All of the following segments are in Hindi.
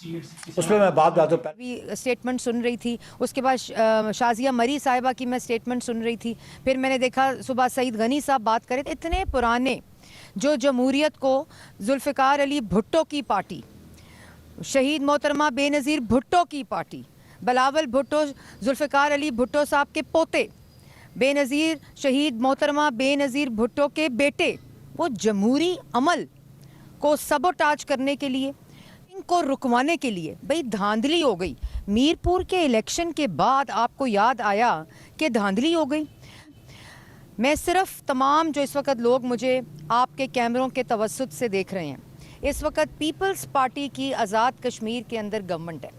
उस पर मैं बात बताता हूँ। भी स्टेटमेंट सुन रही थी, उसके बाद शाजिया मरी साहिबा की मैं स्टेटमेंट सुन रही थी, फिर मैंने देखा सुबह सईद गनी साहब बात करे। इतने पुराने जो जमहूरियत को जुल्फ़िकार अली भुट्टो की पार्टी, शहीद मोहतरमा बेनज़ीर भुट्टो की पार्टी, बिलावल भुट्टो जुल्फ़िकार अली भुट्टो साहब के पोते, बेनज़ीर शहीद मोहतरमा बेनज़ीर भुट्टो के बेटे, वो जमहूरी अमल को सबोटाज करने के लिए, इनको रुकवाने के लिए भाई धांधली हो गई। मीरपुर के इलेक्शन के बाद आपको याद आया कि धांधली हो गई। मैं सिर्फ तमाम जो इस वक्त लोग मुझे आपके कैमरों के तवस्सुत से देख रहे हैं, इस वक्त पीपल्स पार्टी की आज़ाद कश्मीर के अंदर गवर्नमेंट है।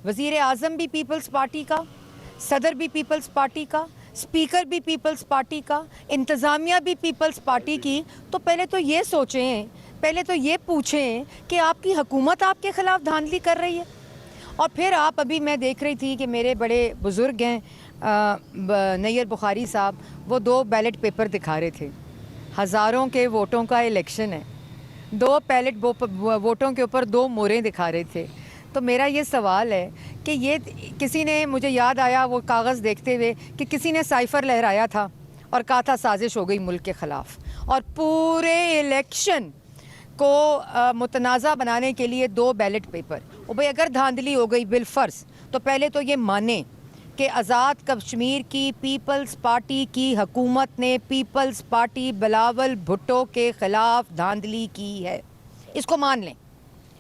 वज़ीर आज़म भी पीपल्स पार्टी का, सदर भी पीपल्स पार्टी का, स्पीकर भी पीपल्स पार्टी का, इंतज़ामिया भी पीपल्स पार्टी की। तो पहले तो ये सोचें, पहले तो ये पूछें कि आपकी हुकूमत आपके ख़िलाफ़ धांधली कर रही है। और फिर आप, अभी मैं देख रही थी कि मेरे बड़े बुज़ुर्ग हैं नैयर बुखारी साहब, वो 2 बैलेट पेपर दिखा रहे थे। हज़ारों के वोटों का इलेक्शन है, 2 बैलेट वोटों के ऊपर 2 मोहरें दिखा रहे थे। तो मेरा ये सवाल है कि ये किसी ने, मुझे याद आया वो कागज़ देखते हुए कि किसी ने साइफ़र लहराया था और कहा था साजिश हो गई मुल्क के ख़िलाफ़, और पूरे इलेक्शन को मुतनाज़ा बनाने के लिए 2 बैलेट पेपर। और भाई अगर धांधली हो गई बिलफ़र्ज़, तो पहले तो ये माने कि आज़ाद कश्मीर की पीपल्स पार्टी की हुकूमत ने पीपल्स पार्टी बिलावल भुट्टो के ख़िलाफ़ धांधली की है। इसको मान लें,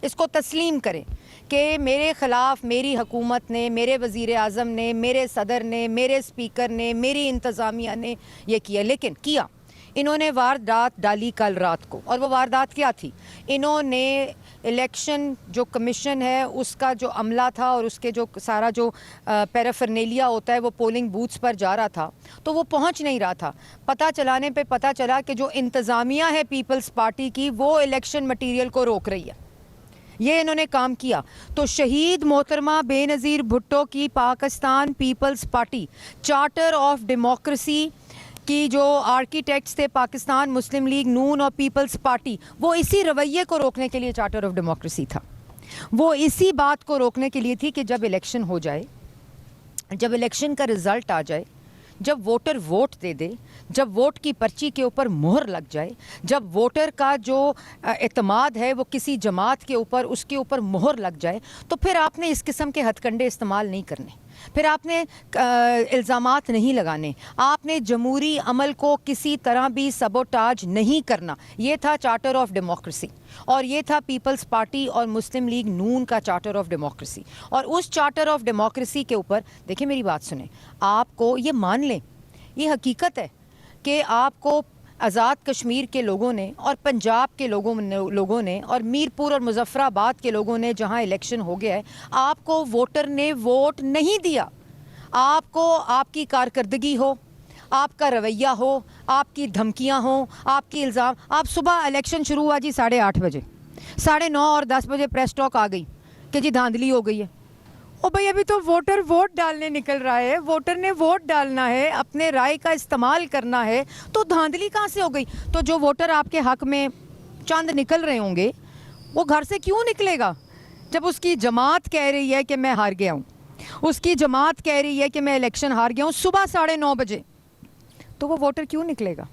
इसको तस्लीम करें कि मेरे ख़िलाफ़ मेरी हुकूमत ने, मेरे वज़ीर आज़म ने, मेरे सदर ने, मेरे स्पीकर ने, मेरी इंतज़ामिया ने ये किया। लेकिन किया इन्होंने वारदात डाली कल रात को, और वो वारदात क्या थी? इन्होंने इलेक्शन जो कमीशन है उसका जो अमला था और उसके जो सारा जो पैराफर्नेलिया होता है वो पोलिंग बूथ्स पर जा रहा था, तो वो पहुंच नहीं रहा था। पता चलाने पे पता चला कि जो इंतज़ामिया है पीपल्स पार्टी की, वो इलेक्शन मटीरियल को रोक रही है। ये इन्होंने काम किया। तो शहीद मोहतरमा बेनज़ीर भुट्टो की Pakistan Peoples Party, charter of democracy की जो आर्किटेक्ट्स थे पाकिस्तान मुस्लिम लीग नून और पीपल्स पार्टी, वो इसी रवैये को रोकने के लिए चार्टर ऑफ डेमोक्रेसी था। वो इसी बात को रोकने के लिए थी कि जब इलेक्शन हो जाए, जब इलेक्शन का रिज़ल्ट आ जाए, जब वोटर वोट दे दे, जब वोट की पर्ची के ऊपर मोहर लग जाए, जब वोटर का जो एतमाद है वो किसी जमात के ऊपर, उसके ऊपर मोहर लग जाए, तो फिर आपने इस किस्म के हथकंडे इस्तेमाल नहीं करने, फिर आपने इल्ज़ामात नहीं लगाने, आपने जमहूरी अमल को किसी तरह भी सबोटाज नहीं करना। ये था चार्टर ऑफ डेमोक्रेसी, और ये था पीपल्स पार्टी और मुस्लिम लीग नून का चार्टर ऑफ डेमोक्रेसी। और उस चार्टर ऑफ डेमोक्रेसी के ऊपर, देखिए मेरी बात सुने, आपको ये मान लें, ये हकीकत है कि आपको आज़ाद कश्मीर के लोगों ने और पंजाब के लोगों ने और मीरपुर और मुजफ्फराबाद के लोगों ने, जहां इलेक्शन हो गया है, आपको वोटर ने वोट नहीं दिया। आपको आपकी कारकर्दगी हो, आपका रवैया हो, आपकी धमकियां हो, आपकी इल्ज़ाम, आप सुबह इलेक्शन शुरू हुआ जी 8:30 बजे, 9:30 और 10 बजे प्रेस टॉक आ गई कि जी धांधली हो गई है। ओ भाई अभी तो वोटर वोट डालने निकल रहा है, वोटर ने वोट डालना है, अपने राय का इस्तेमाल करना है, तो धांधली कहाँ से हो गई? तो जो वोटर आपके हक में चंद निकल रहे होंगे, वो घर से क्यों निकलेगा जब उसकी जमात कह रही है कि मैं हार गया हूँ, उसकी जमात कह रही है कि मैं इलेक्शन हार गया हूँ सुबह 9:30 बजे, तो वो वोटर क्यों निकलेगा?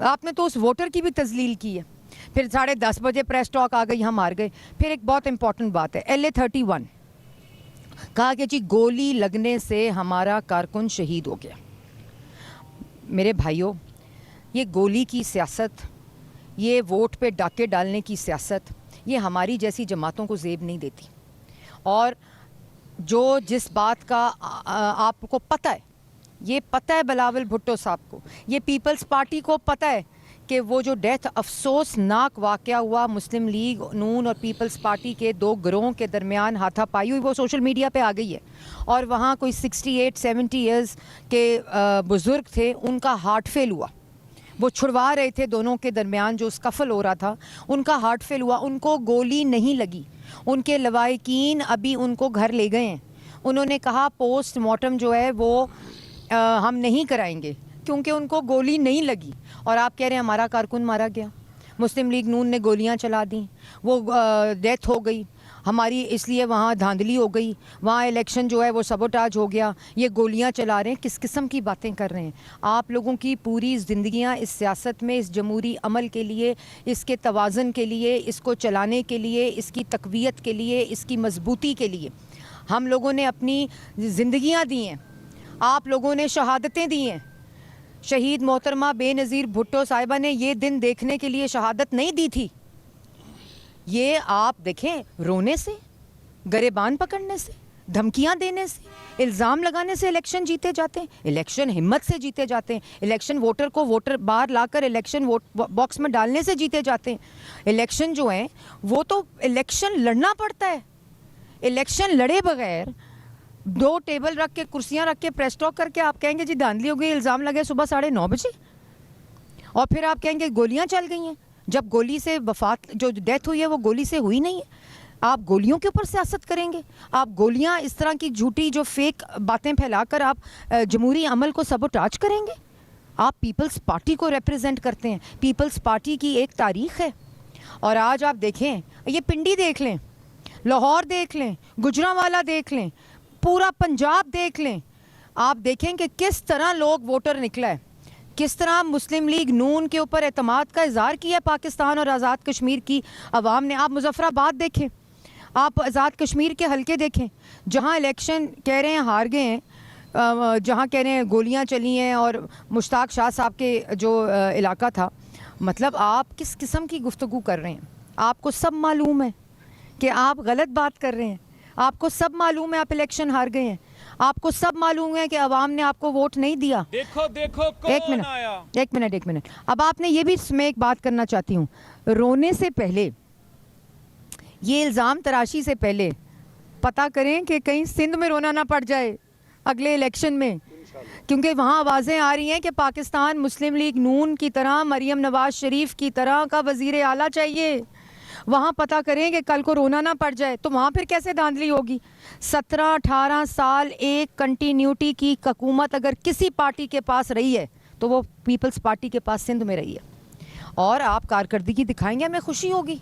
आपने तो उस वोटर की भी तजलील की है। फिर 10:30 बजे प्रेस टॉक आ गई, हम हार गए। फिर एक बहुत इंपॉर्टेंट बात है, LA-31 कहा कि जी गोली लगने से हमारा कारकुन शहीद हो गया। मेरे भाइयों, ये गोली की सियासत, ये वोट पे डाके डालने की सियासत, ये हमारी जैसी जमातों को ज़ेब नहीं देती। और जो जिस बात का आपको पता है, ये पता है बिलावल भुट्टो साहब को, ये पीपल्स पार्टी को पता है कि वो जो डेथ अफसोसनाक वाक़या हुआ मुस्लिम लीग नून और पीपल्स पार्टी के 2 गिरोहों के दरमियान हाथापाई हुई, वो सोशल मीडिया पे आ गई है। और वहाँ कोई 68-70 ईयर्स के बुज़ुर्ग थे, उनका हार्ट फेल हुआ। वो छुड़वा रहे थे दोनों के दरमियान जो स्कफल हो रहा था, उनका हार्ट फेल हुआ, उनको गोली नहीं लगी। उनके लवाहिकीन अभी उनको घर ले गए हैं। उन्होंने कहा पोस्टमार्टम जो है वो हम नहीं कराएंगे क्योंकि उनको गोली नहीं लगी। और आप कह रहे हैं हमारा कारकुन मारा गया, मुस्लिम लीग नून ने गोलियां चला दी, वो डेथ हो गई। हमारी, इसलिए वहाँ धांधली हो गई, वहाँ इलेक्शन जो है वो सबोटाज हो गया, ये गोलियाँ चला रहे हैं। किस किस्म की बातें कर रहे हैं आप? लोगों की पूरी ज़िंदगियाँ इस सियासत में, इस जमहूरी अमल के लिए, इसके तवाज़ुन के लिए, इसको चलाने के लिए, इसकी तक़वियत के लिए, इसकी मजबूती के लिए हम लोगों ने अपनी ज़िंदगियाँ दी हैं। आप लोगों ने शहादतें दी हैं। शहीद मोहतरमा बेनज़ीर भुट्टो साहिबा ने ये दिन देखने के लिए शहादत नहीं दी थी। ये आप देखें, रोने से, गरेबान पकड़ने से, धमकियां देने से, इल्ज़ाम लगाने से इलेक्शन जीते जाते हैं। इलेक्शन हिम्मत से जीते जाते हैं। इलेक्शन वोटर को वोटर बाहर लाकर इलेक्शन वोट बॉक्स में डालने से जीते जाते हैं। इलेक्शन जो है वो तो इलेक्शन लड़ना पड़ता है। इलेक्शन लड़े बगैर 2 टेबल रख के, कुर्सियां रख के, प्रेस टॉक करके आप कहेंगे जी धांधली हो गई, इल्ज़ाम लगे सुबह 9:30 बजे, और फिर आप कहेंगे गोलियां चल गई हैं, जब गोली से वफात, जो डेथ हुई है वो गोली से हुई नहीं है। आप गोलियों के ऊपर सियासत करेंगे? आप गोलियां, इस तरह की झूठी जो फेक बातें फैलाकर आप जमहूरी अमल को सबोटाज करेंगे? आप पीपल्स पार्टी को रिप्रेजेंट करते हैं। पीपल्स पार्टी की एक तारीख है। और आज आप देखें, ये पिंडी देख लें, लाहौर देख लें, गुजरांवाला देख लें, पूरा पंजाब देख लें, आप देखें कि किस तरह लोग वोटर निकला है, किस तरह मुस्लिम लीग नून के ऊपर एतमाद का इजहार किया पाकिस्तान और आज़ाद कश्मीर की अवाम ने। आप मुजफ्फराबाद देखें, आप आज़ाद कश्मीर के हलके देखें, जहां इलेक्शन कह रहे हैं हार गए हैं, जहां कह रहे हैं गोलियां चली हैं, और मुश्ताक शाह साहब के जो इलाका था। मतलब आप किस किस्म की गुफ्तगू कर रहे हैं? आपको सब मालूम है कि आप गलत बात कर रहे हैं। आपको सब मालूम है आप इलेक्शन हार गए हैं। आपको सब मालूम है कि अवाम ने आपको वोट नहीं दिया। देखो देखो कौन आया। एक मिनट। अब आपने ये भी, मैं एक बात करना चाहती हूँ, रोने से पहले, ये इल्ज़ाम तराशी से पहले पता करें कि कहीं सिंध में रोना ना पड़ जाए अगले इलेक्शन में, क्योंकि वहाँ आवाज़ें आ रही हैं कि पाकिस्तान मुस्लिम लीग नून की तरह, मरियम नवाज शरीफ की तरह का वज़ीर आला चाहिए। वहाँ पता करें कि कल को रोना ना पड़ जाए, तो वहाँ फिर कैसे धांधली होगी? 17-18 साल एक कंटिन्यूटी की हुकूमत अगर किसी पार्टी के पास रही है तो वो पीपल्स पार्टी के पास सिंध में रही है। और आप कारकर्दगी दिखाएंगे, हमें खुशी होगी,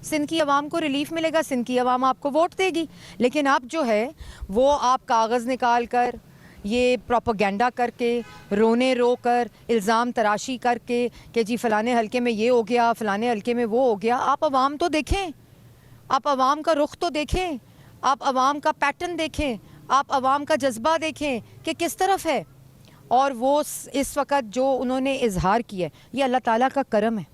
सिंध की आवाम को रिलीफ मिलेगा, सिंध की आवाम आपको वोट देगी। लेकिन अब जो है वो आप कागज़ निकाल कर, ये प्रोपेगेंडा करके, रोने रो कर, इल्ज़ाम तराशी करके कि जी फ़लाने हलके में ये हो गया, फ़लाने हलके में वो हो गया। आप आवाम तो देखें, आप आवाम का रुख तो देखें, आप आवाम का पैटर्न देखें, आप आवाम का जज्बा देखें कि किस तरफ है। और वो इस वक्त जो उन्होंने इजहार किया, ये अल्लाह ताला का करम है।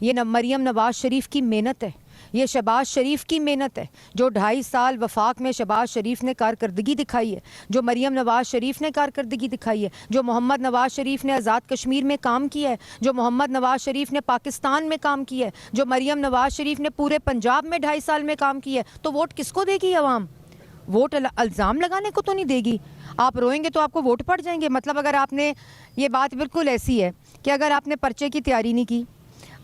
ये मरियम नवाज शरीफ की मेहनत है, ये शहबाज शरीफ की मेहनत है, जो 2.5 साल वफाक में शहबाज शरीफ ने कारकर्दगी दिखाई है, जो मरियम नवाज शरीफ ने कारकर्दगी दिखाई है, जो मोहम्मद नवाज शरीफ ने आज़ाद कश्मीर में काम किया है, जो मोहम्मद नवाज शरीफ ने पाकिस्तान में काम किया है, जो मरियम नवाज शरीफ ने पूरे पंजाब में 2.5 साल में काम किया है। तो वोट किसको देगी आवाम? वोट इल्ज़ाम लगाने को तो नहीं देगी। आप रोएंगे तो आपको वोट पड़ जाएंगे। मतलब अगर आपने, ये बात बिल्कुल ऐसी है कि अगर आपने पर्चे की तैयारी नहीं की,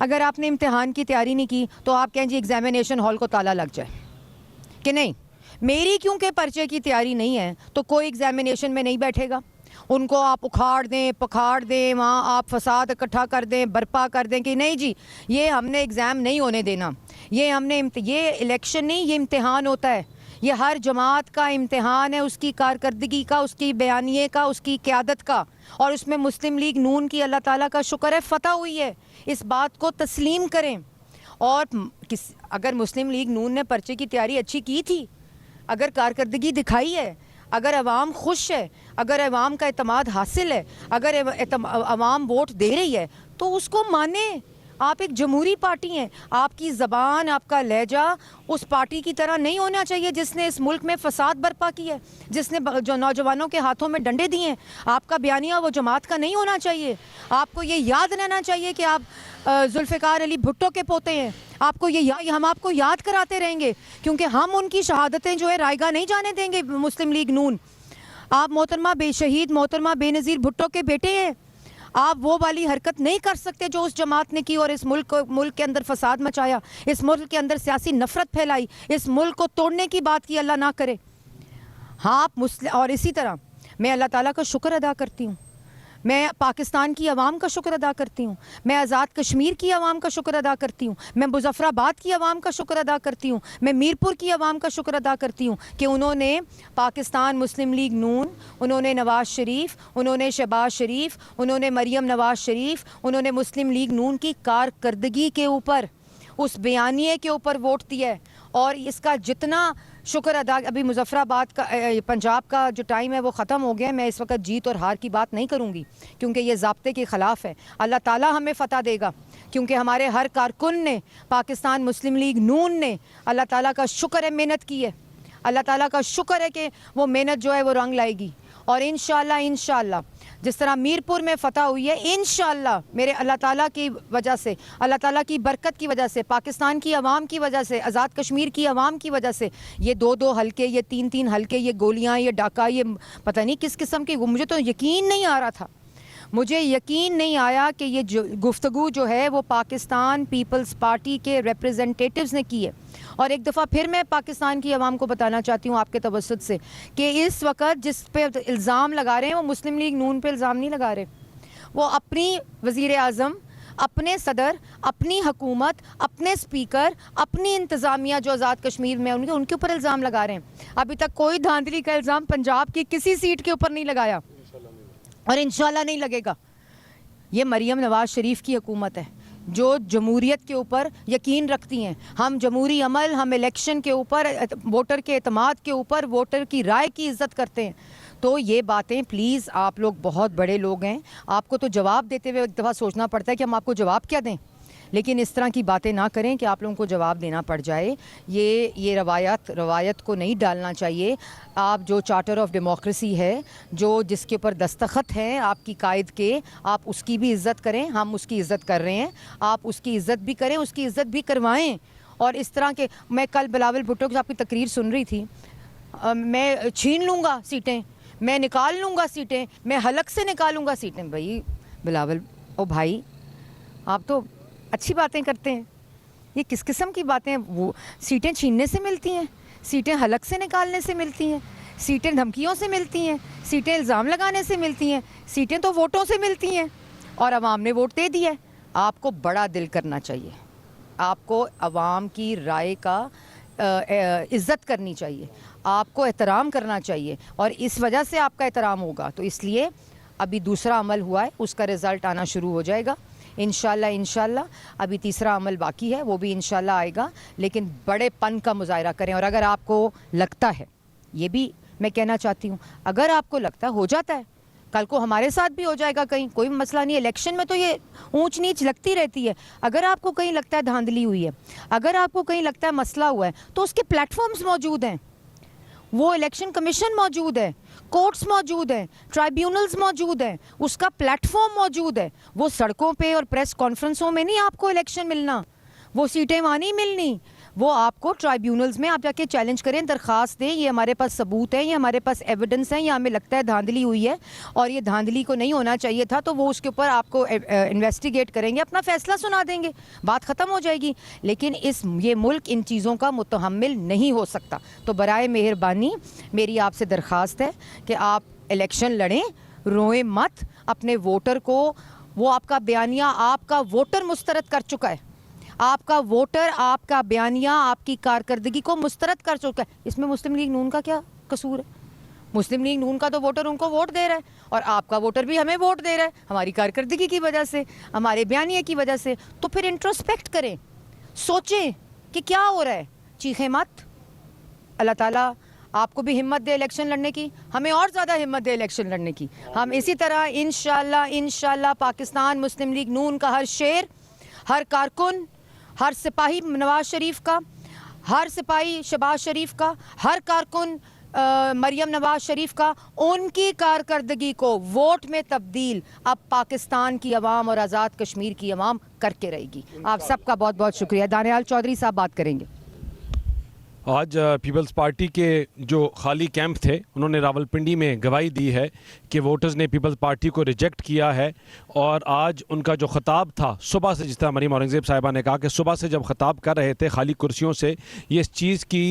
अगर आपने इम्तिहान की तैयारी नहीं की, तो आप कहें जी एग्जामिनेशन हॉल को ताला लग जाए कि नहीं, मेरी क्योंकि पर्चे की तैयारी नहीं है तो कोई एग्जामिनेशन में नहीं बैठेगा। उनको आप उखाड़ दें, पखाड़ दें, वहाँ आप फसाद इकट्ठा कर दें, बर्पा कर दें कि नहीं जी ये हमने एग्ज़ाम नहीं होने देना, ये इलेक्शन नहीं, ये इम्तिहान होता है, ये हर जमात का इम्तिहान है, उसकी कारकर्दगी का, उसकी बयानिए का, उसकी क़यादत का। और उसमें मुस्लिम लीग नून की अल्लाह ताला का शुक्र है फ़तह हुई है। इस बात को तस्लीम करें। और अगर मुस्लिम लीग नून ने पर्चे की तैयारी अच्छी की थी, अगर कारकर्दगी दिखाई है, अगर अवाम खुश है, अगर अवाम का एतमाद हासिल है, अगर अवाम वोट दे रही है, तो उसको माने। आप एक जमहूरी पार्टी हैं, आपकी ज़बान, आपका लहजा उस पार्टी की तरह नहीं होना चाहिए जिसने इस मुल्क में फसाद बर्पा की है, जिसने जो नौजवानों के हाथों में डंडे दिए हैं। आपका बयानिया वो जमात का नहीं होना चाहिए। आपको ये याद रहना चाहिए कि आप जुल्फ़िकार अली भुट्टो के पोते हैं। आपको हम आपको याद कराते रहेंगे, क्योंकि हम उनकी शहादतें जो है रायगा नहीं जाने देंगे मुस्लिम लीग नून। आप शहीद मोहतरमा बेनज़ीर भुट्टो के बेटे हैं। आप वो वाली हरकत नहीं कर सकते जो उस जमात ने की और इस मुल्क के अंदर फसाद मचाया, इस मुल्क के अंदर सियासी नफरत फैलाई, इस मुल्क को तोड़ने की बात की, अल्लाह ना करे। हाँ, आप मुस्लिम, और इसी तरह मैं अल्लाह ताला का शुक्र अदा करती हूँ। मैं पाकिस्तान की आवाम का शुक्र अदा करती हूँ, मैं आज़ाद कश्मीर की आवाम का शुक्र अदा करती हूँ, मैं मुजफ्फराबाद की आवाम का शुक्र अदा करती हूँ, मैं मीरपुर की आवाम का शुक्र अदा करती हूँ कि उन्होंने पाकिस्तान मुस्लिम लीग नून, उन्होंने नवाज़ शरीफ, उन्होंने शहबाज शरीफ, उन्होंने मरीम नवाज़ शरीफ, उन्होंने मुस्लिम लीग नून की कारकर्दगी के ऊपर, उस बयानिए के ऊपर वोट दिया है। और इसका जितना शुक्र अदा, अभी मुजफ्फराबाद का पंजाब का जो टाइम है वो ख़त्म हो गया है। मैं इस वक्त जीत और हार की बात नहीं करूँगी क्योंकि ये ज़ाब्ते के ख़िलाफ़ है। अल्लाह ताला हमें फ़तह देगा क्योंकि हमारे हर कारकुन ने, पाकिस्तान मुस्लिम लीग नून ने, अल्लाह ताला का शुक्र है मेहनत की है, अल्लाह ताला का शुक्र है कि वो मेहनत जो है वो रंग लाएगी। और इंशाअल्लाह जिस तरह मीरपुर में फ़तह हुई है, इंशाअल्लाह मेरे अल्लाह ताला की वजह से, अल्लाह ताला की बरकत की वजह से, पाकिस्तान की आवाम की वजह से, आज़ाद कश्मीर की आवाम की वजह से, ये 2-2 हल्के, ये 3-3 हल्के, ये गोलियां, ये डाका, ये पता नहीं किस किस्म की, मुझे तो यकीन नहीं आ रहा था, मुझे यकीन नहीं आया कि ये जो गुफ्तगू जो है वो पाकिस्तान पीपल्स पार्टी के रिप्रेजेंटेटिव्स ने की है। और एक दफ़ा फिर मैं पाकिस्तान की आवाम को बताना चाहती हूँ आपके तवस्सुत से कि इस वक्त जिस पे इल्ज़ाम लगा रहे हैं वो मुस्लिम लीग नून पे इल्ज़ाम नहीं लगा रहे, वो अपनी वज़ीर आज़म, अपने सदर, अपनी हुकूमत, अपने स्पीकर, अपनी इंतज़ामिया जो आज़ाद कश्मीर में उनके ऊपर इल्ज़ाम लगा रहे हैं। अभी तक कोई धांधली का इल्ज़ाम पंजाब की किसी सीट के ऊपर नहीं लगाया और इंशाल्लाह नहीं लगेगा। ये मरीम नवाज़ शरीफ की हुकूमत है जो जमहूरियत के ऊपर यकीन रखती हैं। हम जमहूरी अमल, हम इलेक्शन के ऊपर, वोटर के एतमाद के ऊपर, वोटर की राय की इज़्ज़त करते हैं। तो ये बातें प्लीज़, आप लोग बहुत बड़े लोग हैं, आपको तो जवाब देते हुए एक दफ़ा सोचना पड़ता है कि हम आपको जवाब क्या दें, लेकिन इस तरह की बातें ना करें कि आप लोगों को जवाब देना पड़ जाए। ये रवायत को नहीं डालना चाहिए। आप जो चार्टर ऑफ डेमोक्रेसी है, जो जिसके ऊपर दस्तखत हैं आपकी कायद के, आप उसकी भी इज़्ज़त करें। हम उसकी इज़्ज़त कर रहे हैं, आप उसकी इज़्ज़त भी करें, उसकी इज़्ज़त भी करवाएं। और इस तरह के, मैं कल बिलावल भुट्टो की आपकी तकरीर सुन रही थी, मैं छीन लूँगा सीटें, मैं निकाल लूँगा सीटें, मैं हलक से निकालूँगा सीटें। भाई बिलावल, ओ भाई, आप तो अच्छी बातें करते हैं, ये किस किस्म की बातें हैं? वो सीटें छीनने से मिलती हैं, सीटें हलक से निकालने से मिलती हैं, सीटें धमकियों से मिलती हैं, सीटें इल्ज़ाम लगाने से मिलती हैं, सीटें तो वोटों से मिलती हैं और अवाम ने वोट दे दिया है। आपको बड़ा दिल करना चाहिए, आपको अवाम की राय का इज़्ज़त करनी चाहिए, आपको एहतराम करना चाहिए और इस वजह से आपका एहतराम होगा। तो इसलिए अभी दूसरा अमल हुआ है, उसका रिज़ल्ट आना शुरू हो जाएगा इंशाल्लाह। अभी तीसरा अमल बाकी है, वो भी इंशाल्लाह आएगा, लेकिन बड़े पन का मुजाहरा करें। और अगर आपको लगता है, ये भी मैं कहना चाहती हूँ, अगर आपको लगता हो जाता है, कल को हमारे साथ भी हो जाएगा कहीं, कोई मसला नहीं है। इलेक्शन में तो ये ऊंच नीच लगती रहती है। अगर आपको कहीं लगता है धांधली हुई है, अगर आपको कहीं लगता है मसला हुआ है, तो उसके प्लेटफॉर्म्स मौजूद हैं, वो इलेक्शन कमीशन मौजूद है, कोर्ट्स मौजूद हैं, ट्राइब्यूनल्स मौजूद हैं, उसका प्लेटफॉर्म मौजूद है। वो सड़कों पे और प्रेस कॉन्फ्रेंसों में नहीं आपको इलेक्शन मिलना, वो सीटें वहाँ नहीं मिलनी, वो आपको ट्राइब्यूनल्स में आप जाके चैलेंज करें, दरख्वास्त दें, ये हमारे पास सबूत है, ये हमारे पास एविडेंस है, ये हमें लगता है धांधली हुई है और ये धांधली को नहीं होना चाहिए था, तो वो उसके ऊपर आपको इन्वेस्टिगेट करेंगे, अपना फैसला सुना देंगे, बात ख़त्म हो जाएगी। लेकिन ये मुल्क इन चीज़ों का मुतहम्मिल नहीं हो सकता। तो बराए मेहरबानी मेरी आपसे दरख्वास्त है कि आप इलेक्शन लड़ें, रोएं मत, अपने वोटर को, वो आपका बयानिया आपका वोटर मुस्तरद कर चुका है, आपका वोटर आपका बयानिया आपकी कारकर्दगी को मुस्तरद कर चुका है। इसमें मुस्लिम लीग नून का क्या कसूर है? मुस्लिम लीग नून का तो वोटर उनको वोट दे रहा है और आपका वोटर भी हमें वोट दे रहा है हमारी कारकर्दगी की वजह से, हमारे बयानिए की वजह से। तो फिर इंट्रोस्पेक्ट करें, सोचें कि क्या हो रहा है, चीखें मत। अल्लाह ताला आपको भी हिम्मत दे इलेक्शन लड़ने की, हमें और ज़्यादा हिम्मत दे इलेक्शन लड़ने की। हम इसी तरह इंशाल्लाह पाकिस्तान मुस्लिम लीग नून का हर शेर, हर कारकुन, हर सिपाही नवाज शरीफ का, हर सिपाही शहबाज शरीफ का, हर कारकुन मरीम नवाज शरीफ का, उनकी कारकर्दगी को वोट में तब्दील अब पाकिस्तान की अवाम और आज़ाद कश्मीर की अवाम करके रहेगी। आप सबका बहुत बहुत शुक्रिया। दानियाल चौधरी साहब बात करेंगे। आज पीपल्स पार्टी के जो खाली कैंप थे, उन्होंने रावलपिंडी में गवाही दी है कि वोटर्स ने पीपल्स पार्टी को रिजेक्ट किया है। और आज उनका जो ख़ताब था सुबह से, जिस तरह मरीम औरंगज़ेब साहिबा ने कहा कि सुबह से जब ख़ताब कर रहे थे खाली कुर्सियों से, ये इस चीज़ की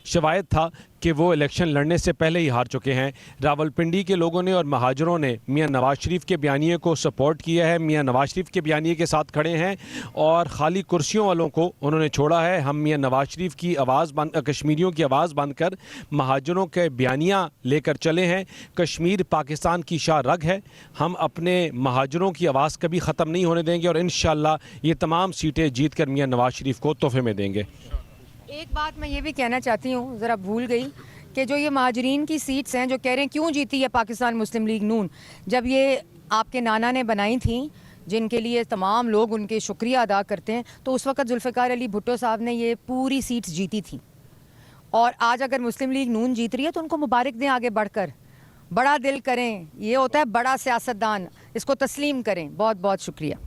शवायद था कि वो इलेक्शन लड़ने से पहले ही हार चुके हैं। रावलपिंडी के लोगों ने और महाजरों ने मियां नवाज शरीफ के बयानिए को सपोर्ट किया है, मियां नवाज शरीफ के बयानिए के साथ खड़े हैं और खाली कुर्सियों वालों को उन्होंने छोड़ा है। हम मियां नवाज शरीफ की आवाज़ कश्मीरियों की आवाज़ बनकर महाजरों के बयानिया लेकर चले हैं। कश्मीर पाकिस्तान की शाह रग है, हम अपने महाजरों की आवाज़ कभी ख़त्म नहीं होने देंगे और इंशाअल्लाह ये तमाम सीटें जीत कर मियां नवाज शरीफ को तोहफे में देंगे। एक बात मैं ये भी कहना चाहती हूँ, ज़रा भूल गई, कि जो ये महाजरीन की सीट्स हैं जो कह रहे हैं क्यों जीती है पाकिस्तान मुस्लिम लीग नून, जब ये आपके नाना ने बनाई थी, जिनके लिए तमाम लोग उनके शुक्रिया अदा करते हैं, तो उस वक्त जुल्फ़िकार अली भुट्टो साहब ने ये पूरी सीट्स जीती थी। और आज अगर मुस्लिम लीग नून जीत रही है तो उनको मुबारक दें, आगे बढ़कर बड़ा दिल करें, ये होता है बड़ा सियासतदान, इसको तस्लीम करें। बहुत बहुत शुक्रिया।